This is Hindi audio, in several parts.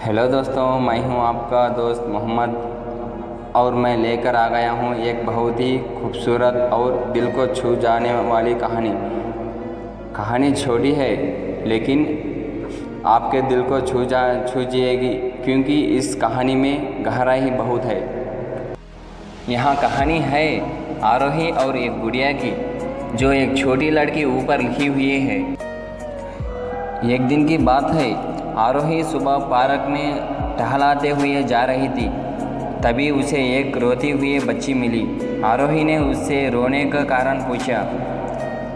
हेलो दोस्तों, मैं हूं आपका दोस्त मोहम्मद और मैं लेकर आ गया हूं एक बहुत ही खूबसूरत और दिल को छू जाने वाली कहानी। कहानी छोटी है लेकिन आपके दिल को छू जाएगी क्योंकि इस कहानी में गहराई बहुत है। यहाँ कहानी है आरोही और एक गुड़िया की, जो एक छोटी लड़की ऊपर लिखी हुई है। एक दिन की बात है, आरोही सुबह पार्क में टहलाते हुए जा रही थी। तभी उसे एक रोती हुई बच्ची मिली। आरोही ने उससे रोने का कारण पूछा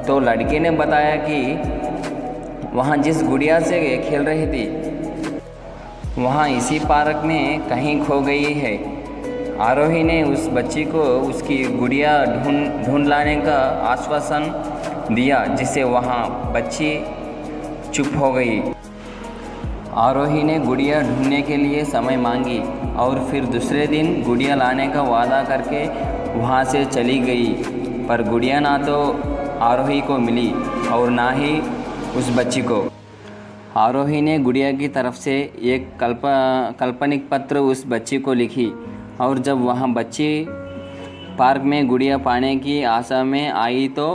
तो लड़की ने बताया कि वहाँ जिस गुड़िया से खेल रही थी वहाँ इसी पार्क में कहीं खो गई है। आरोही ने उस बच्ची को उसकी गुड़िया ढूंढ लाने का आश्वासन दिया, जिससे वहाँ बच्ची चुप हो गई। आरोही ने गुड़िया ढूंढने के लिए समय मांगी और फिर दूसरे दिन गुड़िया लाने का वादा करके वहाँ से चली गई। पर गुड़िया ना तो आरोही को मिली और ना ही उस बच्ची को। आरोही ने गुड़िया की तरफ से एक काल्पनिक पत्र उस बच्ची को लिखी और जब वहाँ बच्ची पार्क में गुड़िया पाने की आशा में आई तो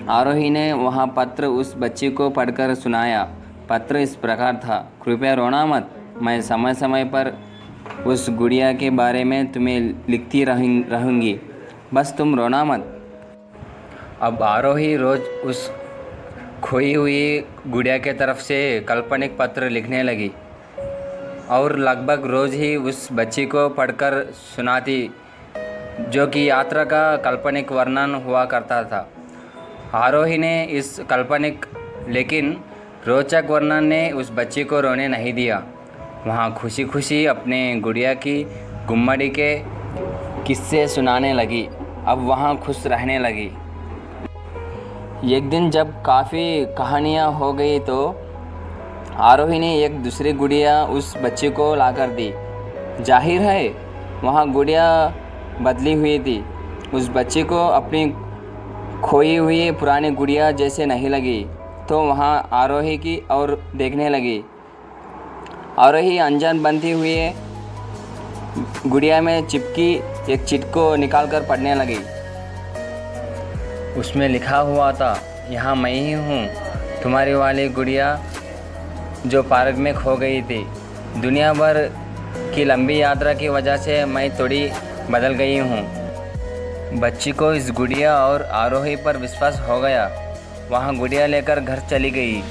आरोही ने वहाँ पत्र उस बच्ची को पढ़कर सुनाया। पत्र इस प्रकार था: कृपया रोना मत, मैं समय समय पर उस गुड़िया के बारे में तुम्हें लिखती रहूँगी, बस तुम रोना मत। अब आरोही रोज़ उस खोई हुई गुड़िया के तरफ से काल्पनिक पत्र लिखने लगी और लगभग रोज़ ही उस बच्ची को पढ़कर सुनाती, जो कि यात्रा का काल्पनिक वर्णन हुआ करता था। आरोही ने इस काल्पनिक लेकिन रोचक वर्णन ने उस बच्ची को रोने नहीं दिया। वहाँ खुशी खुशी अपने गुड़िया की गुम्मड़ी के किस्से सुनाने लगी। अब वहाँ खुश रहने लगी। एक दिन जब काफ़ी कहानियाँ हो गई तो आरोही ने एक दूसरी गुड़िया उस बच्ची को लाकर दी। जाहिर है वहाँ गुड़िया बदली हुई थी। उस बच्ची को अपनी खोई हुई पुरानी गुड़िया जैसे नहीं लगी तो वहाँ आरोही की ओर देखने लगी। आरोही अनजान बनती हुई गुड़िया में चिपकी एक चिट को निकालकर पढ़ने लगी। उसमें लिखा हुआ था: यहाँ मैं ही हूँ, तुम्हारी वाली गुड़िया जो पार्क में खो गई थी। दुनिया भर की लंबी यात्रा की वजह से मैं थोड़ी बदल गई हूँ। बच्ची को इस गुड़िया और आरोही पर विश्वास हो गया। वहाँ गुड़िया लेकर घर चली गई।